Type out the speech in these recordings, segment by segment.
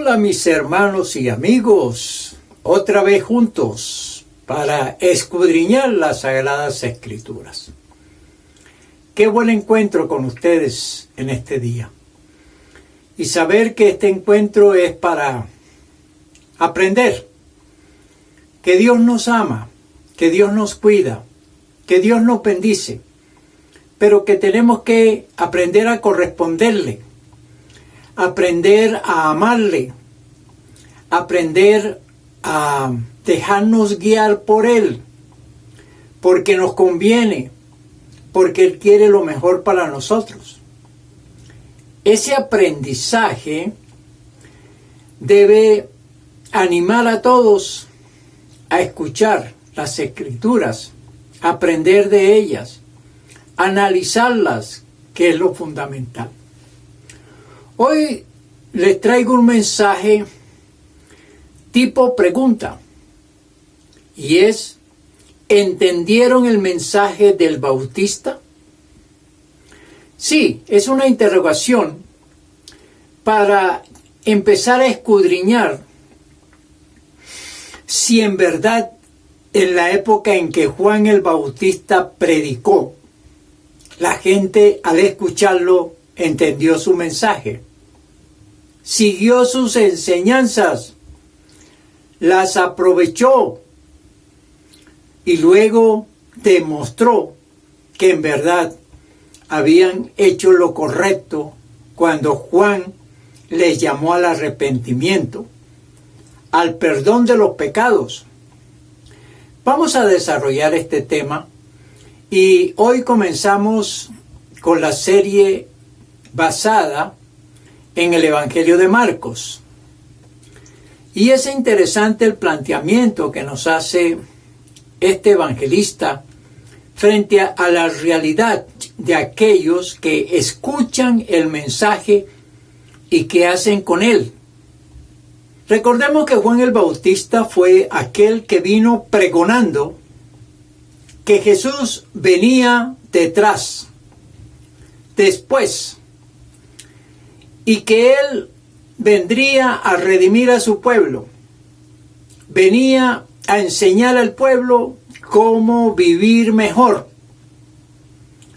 Hola mis hermanos y amigos, otra vez juntos para escudriñar las Sagradas Escrituras. Qué buen encuentro con ustedes en este día. Y saber que este encuentro es para aprender que Dios nos ama, que Dios nos cuida, que Dios nos bendice, pero que tenemos que aprender a corresponderle, aprender a amarle, aprender a dejarnos guiar por Él, porque nos conviene, porque Él quiere lo mejor para nosotros. Ese aprendizaje debe animar a todos a escuchar las Escrituras, aprender de ellas, analizarlas, que es lo fundamental. Hoy les traigo un mensaje tipo pregunta, y es: ¿entendieron el mensaje del Bautista? Sí, es una interrogación para empezar a escudriñar si en verdad en la época en que Juan el Bautista predicó, la gente al escucharlo entendió su mensaje, siguió sus enseñanzas, las aprovechó y luego demostró que en verdad habían hecho lo correcto cuando Juan les llamó al arrepentimiento, al perdón de los pecados. Vamos a desarrollar este tema y hoy comenzamos con la serie basada en el Evangelio de Marcos. Y es interesante el planteamiento que nos hace este evangelista frente a la realidad de aquellos que escuchan el mensaje y que hacen con él. Recordemos que Juan el Bautista fue aquel que vino pregonando que Jesús venía detrás, después, y que Él vendría a redimir a su pueblo, venía a enseñar al pueblo cómo vivir mejor.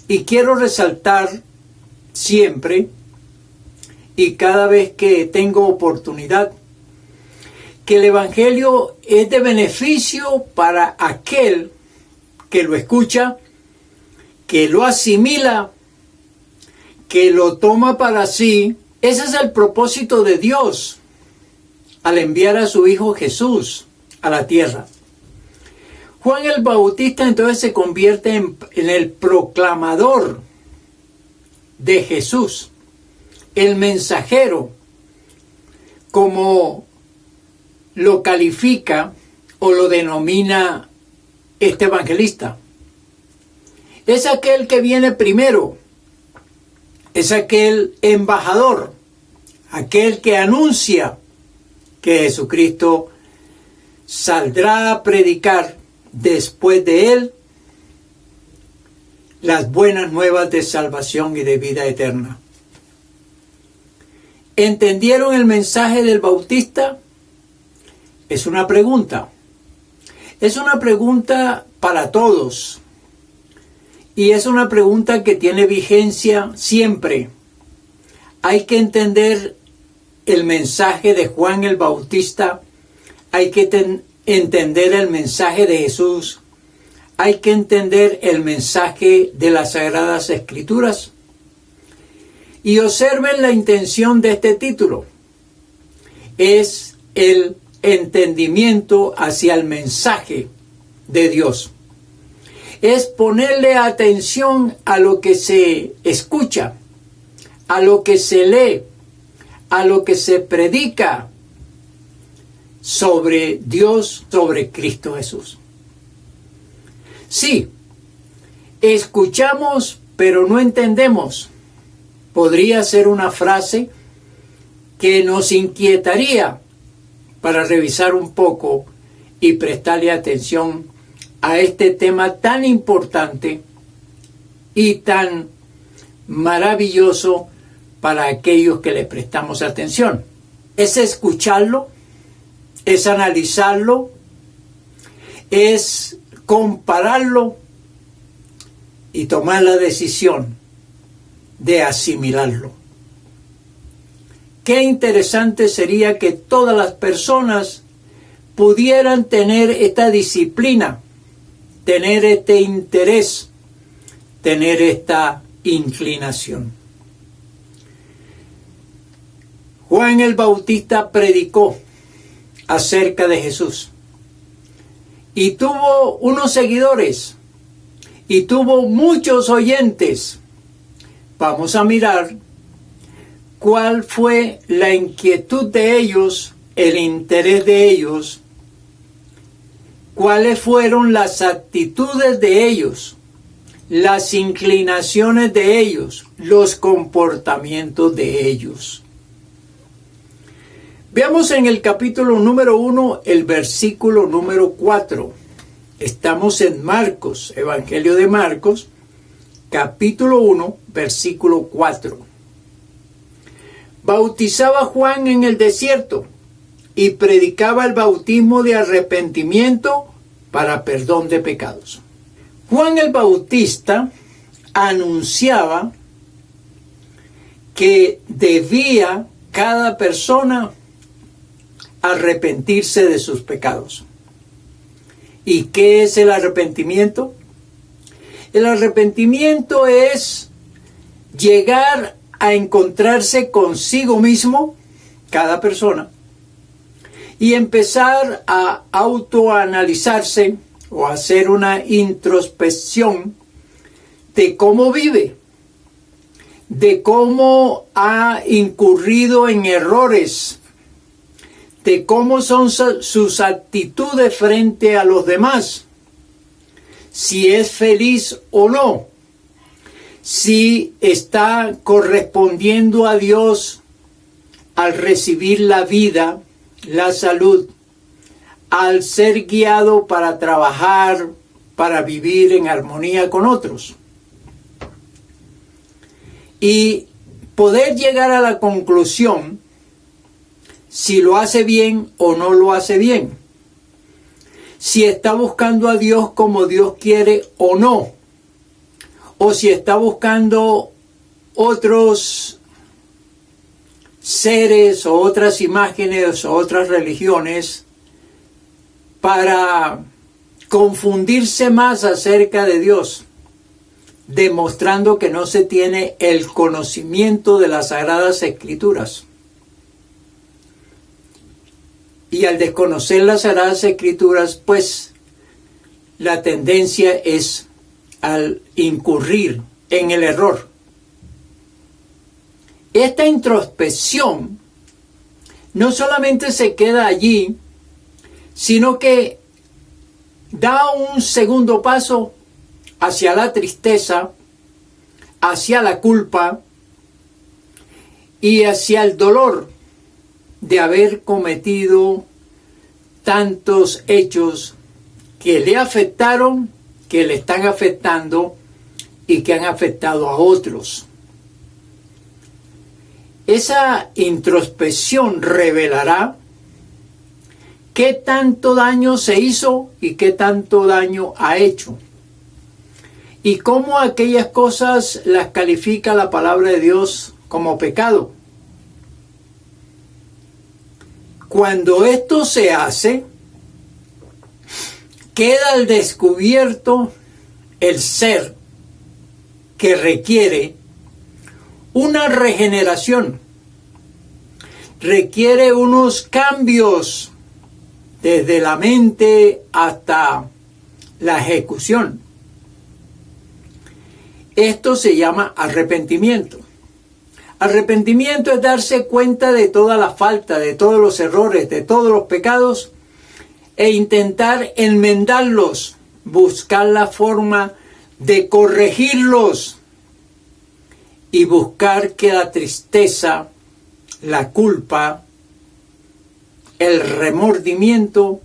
Y quiero resaltar siempre y cada vez que tengo oportunidad que el Evangelio es de beneficio para aquel que lo escucha, que lo asimila, que lo toma para sí. Ese es el propósito de Dios al enviar a su Hijo Jesús a la tierra. Juan el Bautista entonces se convierte en el proclamador de Jesús, el mensajero, como lo califica o lo denomina este evangelista. Es aquel que viene primero, es aquel embajador, aquel que anuncia que Jesucristo saldrá a predicar después de él las buenas nuevas de salvación y de vida eterna. ¿Entendieron el mensaje del Bautista? Es una pregunta. Es una pregunta para todos. Y es una pregunta que tiene vigencia siempre. Hay que entender el mensaje de Juan el Bautista. Hay que entender el mensaje de Jesús. Hay que entender el mensaje de las Sagradas Escrituras. Y observen la intención de este título. Es el entendimiento hacia el mensaje de Dios. Es ponerle atención a lo que se escucha, a lo que se lee, a lo que se predica sobre Dios, sobre Cristo Jesús. Sí, escuchamos, pero no entendemos. Podría ser una frase que nos inquietaría para revisar un poco y prestarle atención a este tema tan importante y tan maravilloso para aquellos que le prestamos atención. es escucharlo, es analizarlo, es compararlo y tomar la decisión de asimilarlo. Qué interesante sería que todas las personas pudieran tener esta disciplina, tener este interés, tener esta inclinación. Juan el Bautista predicó acerca de Jesús y tuvo unos seguidores y tuvo muchos oyentes. Vamos a mirar cuál fue la inquietud de ellos, el interés de ellos, cuáles fueron las actitudes de ellos, las inclinaciones de ellos, los comportamientos de ellos. Veamos en el capítulo número 1, el versículo número 4. Estamos en Marcos, Evangelio de Marcos, capítulo 1, versículo 4. Bautizaba Juan en el desierto y predicaba el bautismo de arrepentimiento para perdón de pecados. Juan el Bautista anunciaba que debía cada persona arrepentirse de sus pecados. ¿Y qué es el arrepentimiento? El arrepentimiento es llegar a encontrarse consigo mismo, cada persona, y empezar a autoanalizarse o hacer una introspección de cómo vive, de cómo ha incurrido en errores, de cómo son sus actitudes frente a los demás, si es feliz o no, si está correspondiendo a Dios al recibir la vida, la salud, al ser guiado para trabajar, para vivir en armonía con otros. Y poder llegar a la conclusión si lo hace bien o no lo hace bien, si está buscando a Dios como Dios quiere o no, o si está buscando otros seres o otras imágenes o otras religiones para confundirse más acerca de Dios, demostrando que no se tiene el conocimiento de las Sagradas Escrituras. Y al desconocer las Sagradas Escrituras, pues la tendencia es al incurrir en el error. Esta introspección no solamente se queda allí, sino que da un segundo paso hacia la tristeza, hacia la culpa y hacia el dolor de haber cometido tantos hechos que le afectaron, que le están afectando y que han afectado a otros. Esa introspección revelará qué tanto daño se hizo y qué tanto daño ha hecho. Y cómo aquellas cosas las califica la palabra de Dios como pecado. Cuando esto se hace, queda al descubierto el ser que requiere una regeneración, requiere unos cambios desde la mente hasta la ejecución. Esto se llama arrepentimiento. Arrepentimiento es darse cuenta de toda la falta, de todos los errores, de todos los pecados e intentar enmendarlos, buscar la forma de corregirlos y buscar que la tristeza, la culpa, el remordimiento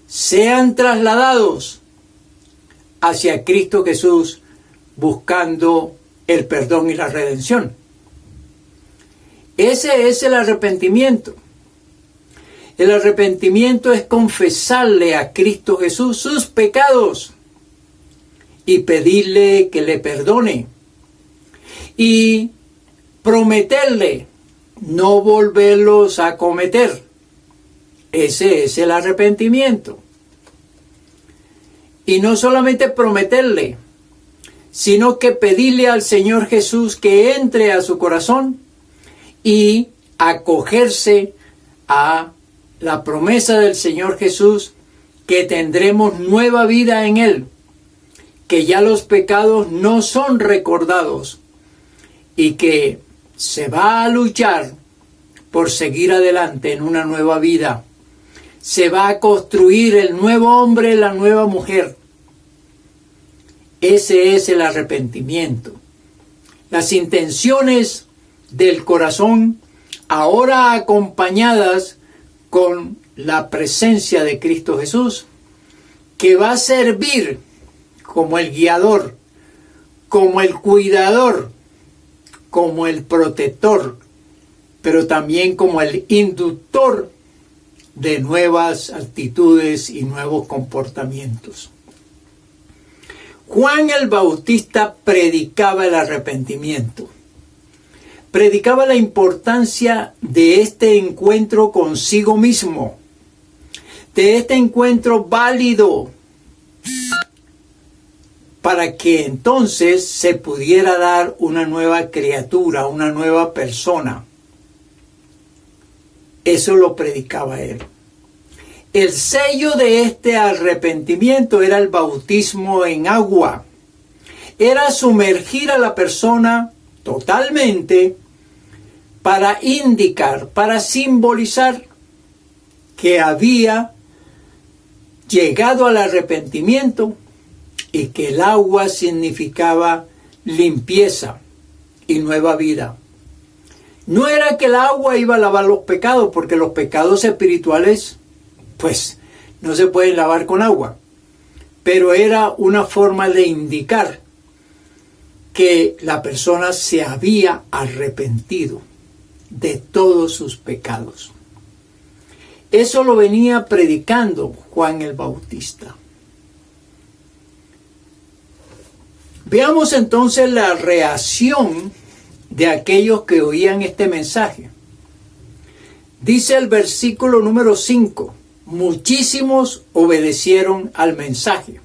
sean trasladados hacia Cristo Jesús buscando el perdón y la redención. Ese es el arrepentimiento. El arrepentimiento es confesarle a Cristo Jesús sus pecados y pedirle que le perdone y prometerle no volverlos a cometer. Ese es el arrepentimiento. Y no solamente prometerle, sino que pedirle al Señor Jesús que entre a su corazón y acogerse a la promesa del Señor Jesús que tendremos nueva vida en Él, que ya los pecados no son recordados y que se va a luchar por seguir adelante en una nueva vida. Se va a construir el nuevo hombre, la nueva mujer. Ese es el arrepentimiento. Las intenciones del corazón ahora acompañadas con la presencia de Cristo Jesús, que va a servir como el guiador, como el cuidador, como el protector, pero también como el inductor de nuevas actitudes y nuevos comportamientos. Juan el Bautista predicaba el arrepentimiento. Predicaba la importancia de este encuentro consigo mismo, de este encuentro válido, para que entonces se pudiera dar una nueva criatura, una nueva persona. Eso lo predicaba él. El sello de este arrepentimiento era el bautismo en agua. Era sumergir a la persona totalmente para indicar, para simbolizar que había llegado al arrepentimiento y que el agua significaba limpieza y nueva vida. No era que el agua iba a lavar los pecados, porque los pecados espirituales, pues, no se pueden lavar con agua. Pero era una forma de indicar que la persona se había arrepentido de todos sus pecados. Eso lo venía predicando Juan el Bautista. Veamos entonces la reacción de aquellos que oían este mensaje. Dice el versículo número 5, muchísimos obedecieron al mensaje.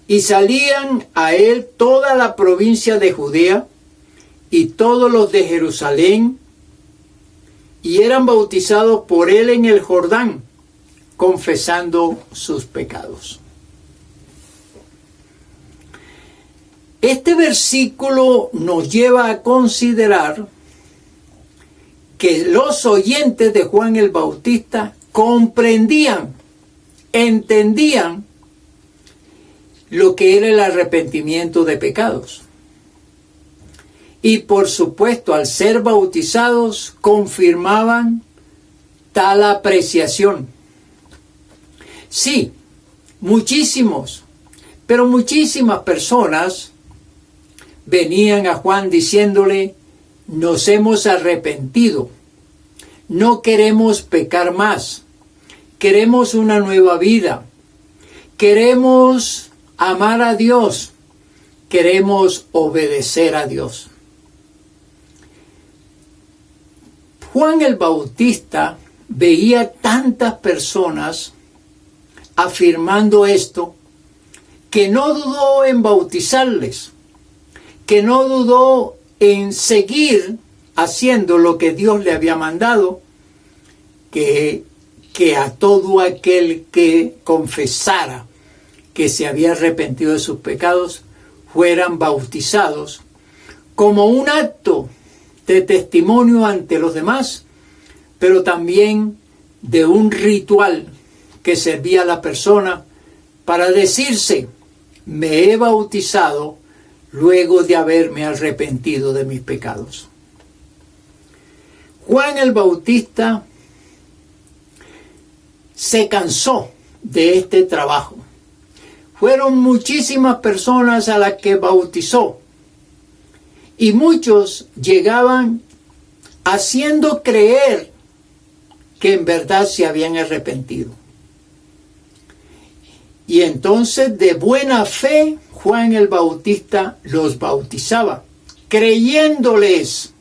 Y salían a él toda la provincia de Judea y todos los de Jerusalén, y eran bautizados por él en el Jordán, confesando sus pecados. Este versículo nos lleva a considerar que los oyentes de Juan el Bautista comprendían, entendían lo que era el arrepentimiento de pecados. Y por supuesto, al ser bautizados, confirmaban tal apreciación. Sí, muchísimas personas venían a Juan diciéndole, nos hemos arrepentido, no queremos pecar más, queremos una nueva vida, queremos amar a Dios, queremos obedecer a Dios. Juan el Bautista veía tantas personas afirmando esto, que no dudó en bautizarles, que no dudó en seguir haciendo lo que Dios le había mandado, que a todo aquel que confesara que se había arrepentido de sus pecados, fueran bautizados como un acto de testimonio ante los demás, pero también de un ritual que servía a la persona para decirse, me he bautizado luego de haberme arrepentido de mis pecados. Juan el Bautista se cansó de este trabajo. Fueron muchísimas personas a las que bautizó, y muchos llegaban haciendo creer que en verdad se habían arrepentido. Y entonces de buena fe Juan el Bautista los bautizaba, creyéndoles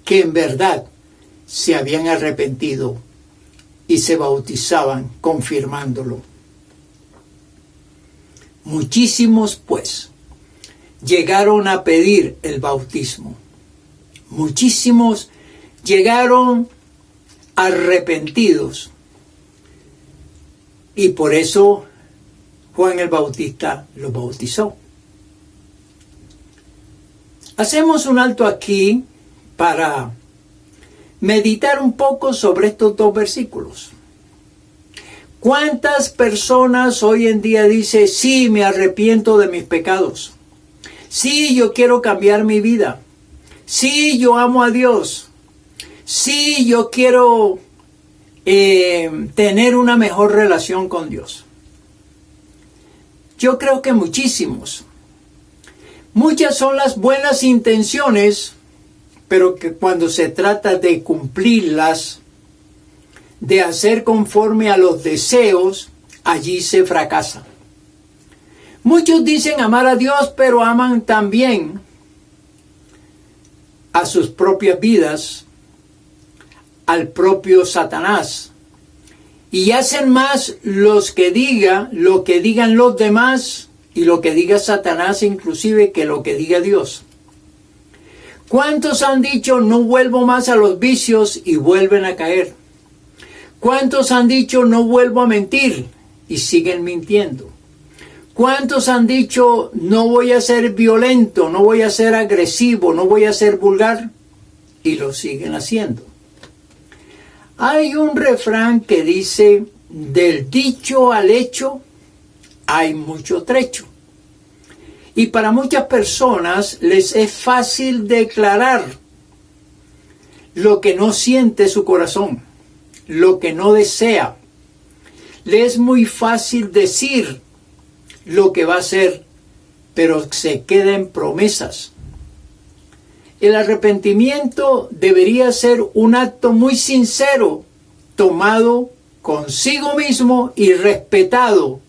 que en verdad se habían arrepentido, y se bautizaban confirmándolo. Muchísimos, pues, llegaron a pedir el bautismo. Muchísimos llegaron arrepentidos. Y por eso Juan el Bautista los bautizó. Hacemos un alto aquí para meditar un poco sobre estos dos versículos. ¿Cuántas personas hoy en día dicen, sí, me arrepiento de mis pecados? Sí, yo quiero cambiar mi vida. Sí, yo amo a Dios. Sí, yo quiero tener una mejor relación con Dios. Yo creo que muchísimos. Muchas son las buenas intenciones, pero que cuando se trata de cumplirlas, de hacer conforme a los deseos, allí se fracasa. Muchos dicen amar a Dios, pero aman también a sus propias vidas, al propio Satanás, y hacen más lo que digan los demás y lo que diga Satanás inclusive que lo que diga Dios. ¿Cuántos han dicho no vuelvo más a los vicios y vuelven a caer? ¿Cuántos han dicho no vuelvo a mentir y siguen mintiendo? ¿Cuántos han dicho no voy a ser violento, no voy a ser agresivo, no voy a ser vulgar y lo siguen haciendo? Hay un refrán que dice, del dicho al hecho hay mucho trecho. Y para muchas personas les es fácil declarar lo que no siente su corazón, lo que no desea. Le es muy fácil decir lo que va a hacer, pero se queda en promesas. El arrepentimiento debería ser un acto muy sincero, tomado consigo mismo y respetado.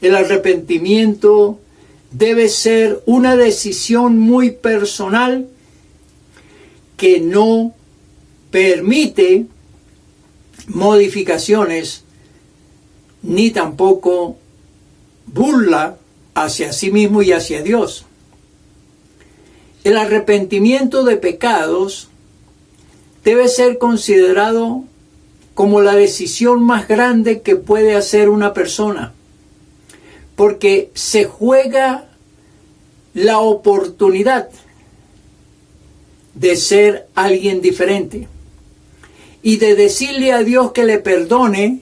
El arrepentimiento debe ser una decisión muy personal que no permite modificaciones ni tampoco burla hacia sí mismo y hacia Dios. El arrepentimiento de pecados debe ser considerado como la decisión más grande que puede hacer una persona, porque se juega la oportunidad de ser alguien diferente y de decirle a Dios que le perdone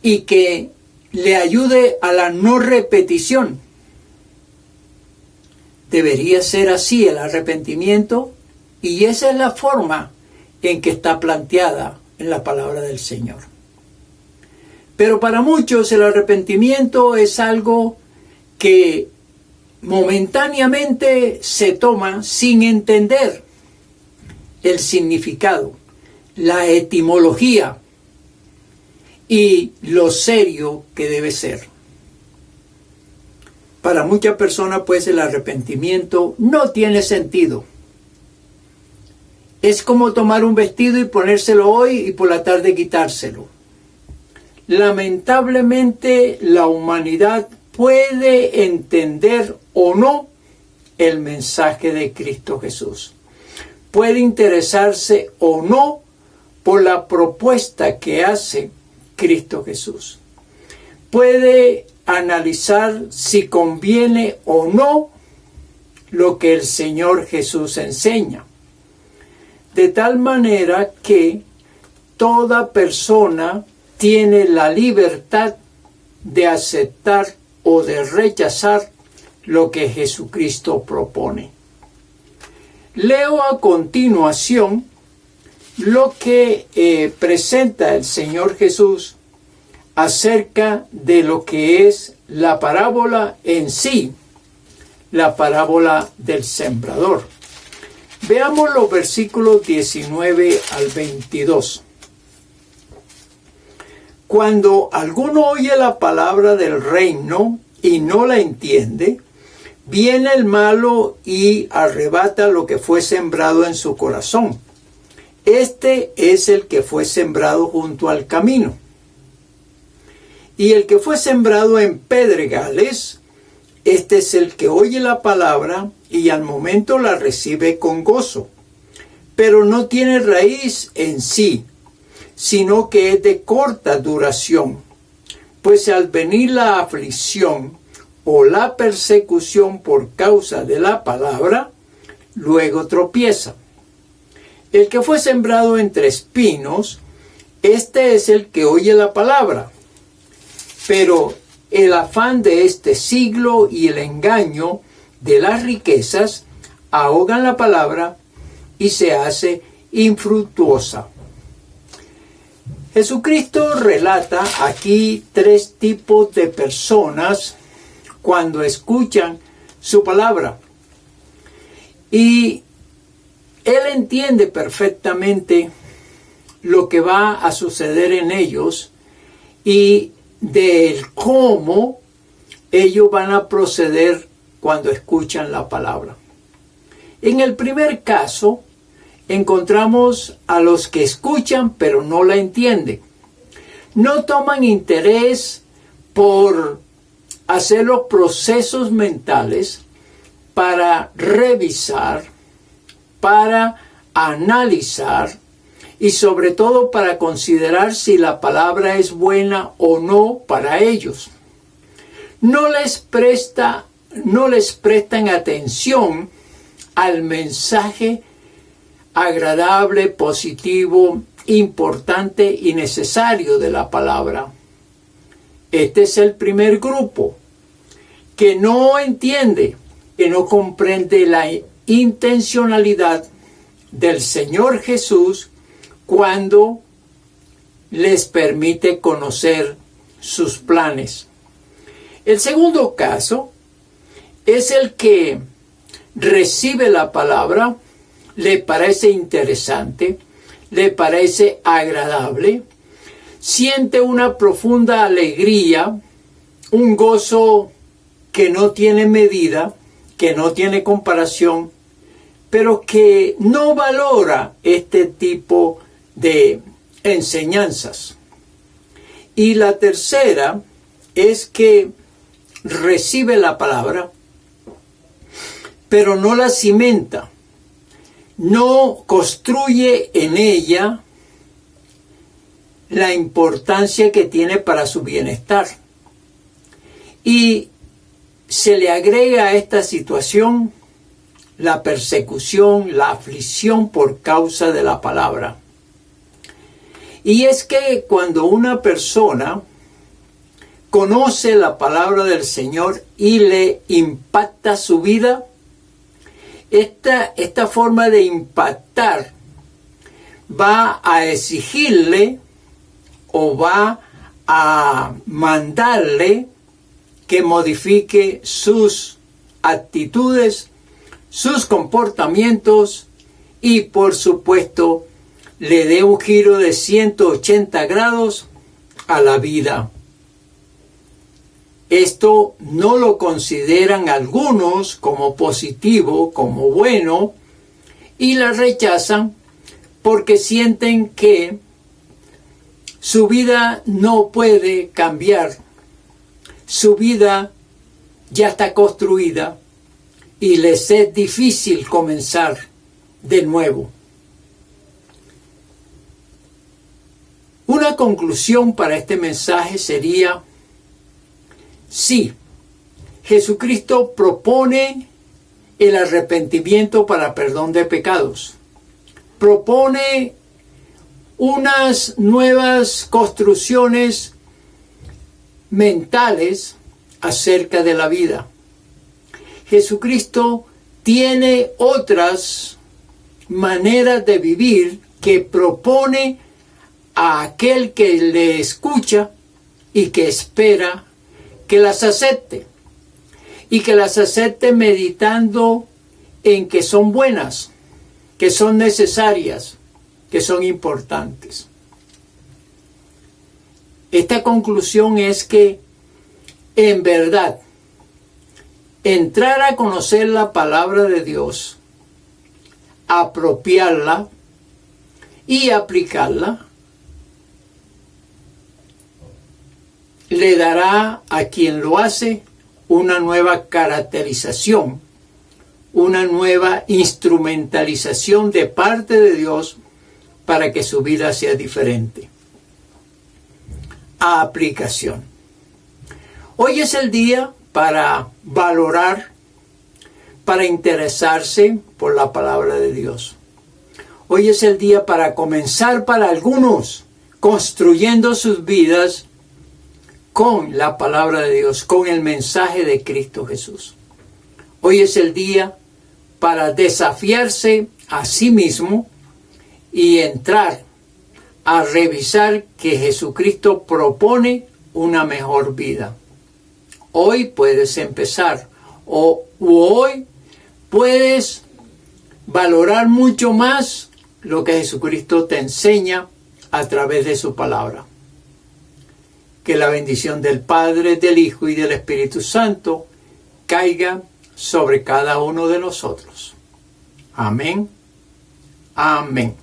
y que le ayude a la no repetición. Debería ser así el arrepentimiento, y esa es la forma en que está planteada en la palabra del Señor. Pero para muchos el arrepentimiento es algo que momentáneamente se toma sin entender el significado, la etimología y lo serio que debe ser. Para muchas personas, pues, el arrepentimiento no tiene sentido. Es como tomar un vestido y ponérselo hoy y por la tarde quitárselo. Lamentablemente, la humanidad puede entender o no el mensaje de Cristo Jesús. Puede interesarse o no por la propuesta que hace Cristo Jesús. Puede analizar si conviene o no lo que el Señor Jesús enseña. De tal manera que toda persona tiene la libertad de aceptar o de rechazar lo que Jesucristo propone. Leo a continuación lo que presenta el Señor Jesús acerca de lo que es la parábola en sí, la parábola del sembrador. Veamos los versículos 19 al 22. Cuando alguno oye la palabra del reino y no la entiende, viene el malo y arrebata lo que fue sembrado en su corazón. Este es el que fue sembrado junto al camino. Y el que fue sembrado en pedregales, este es el que oye la palabra y al momento la recibe con gozo, pero no tiene raíz en sí, sino que es de corta duración, pues al venir la aflicción o la persecución por causa de la palabra, luego tropieza. El que fue sembrado entre espinos, este es el que oye la palabra, pero el afán de este siglo y el engaño de las riquezas ahogan la palabra y se hace infructuosa. Jesucristo relata aquí tres tipos de personas cuando escuchan su palabra. Y Él entiende perfectamente lo que va a suceder en ellos y del cómo ellos van a proceder cuando escuchan la palabra. En el primer caso, encontramos a los que escuchan pero no la entienden. No toman interés por hacer los procesos mentales para revisar, para analizar y sobre todo para considerar si la palabra es buena o no para ellos. No les prestan atención al mensaje agradable, positivo, importante y necesario de la palabra. Este es el primer grupo que no entiende, que no comprende la intencionalidad del Señor Jesús cuando les permite conocer sus planes. El segundo caso es el que recibe la palabra, le parece interesante, le parece agradable, siente una profunda alegría, un gozo que no tiene medida, que no tiene comparación, pero que no valora este tipo de enseñanzas. Y la tercera es que recibe la palabra, pero no la cimenta, no construye en ella la importancia que tiene para su bienestar. Y se le agrega a esta situación la persecución, la aflicción por causa de la palabra. Y es que cuando una persona conoce la palabra del Señor y le impacta su vida, esta forma de impactar va a exigirle o va a mandarle que modifique sus actitudes, sus comportamientos y, por supuesto, le dé un giro de 180 grados a la vida. Esto no lo consideran algunos como positivo, como bueno, y la rechazan porque sienten que su vida no puede cambiar. Su vida ya está construida y les es difícil comenzar de nuevo. Una conclusión para este mensaje sería: sí, Jesucristo propone el arrepentimiento para perdón de pecados. Propone unas nuevas construcciones mentales acerca de la vida. Jesucristo tiene otras maneras de vivir que propone a aquel que le escucha y que espera que las acepte, y que las acepte meditando en que son buenas, que son necesarias, que son importantes. Esta conclusión es que, en verdad, entrar a conocer la palabra de Dios, apropiarla y aplicarla, le dará a quien lo hace una nueva caracterización, una nueva instrumentalización de parte de Dios para que su vida sea diferente. Aplicación. Hoy es el día para valorar, para interesarse por la palabra de Dios. Hoy es el día para comenzar para algunos construyendo sus vidas con la palabra de Dios, con el mensaje de Cristo Jesús. Hoy es el día para desafiarse a sí mismo y entrar a revisar que Jesucristo propone una mejor vida. Hoy puedes empezar, o hoy puedes valorar mucho más lo que Jesucristo te enseña a través de su palabra. Que la bendición del Padre, del Hijo y del Espíritu Santo caiga sobre cada uno de nosotros. Amén. Amén.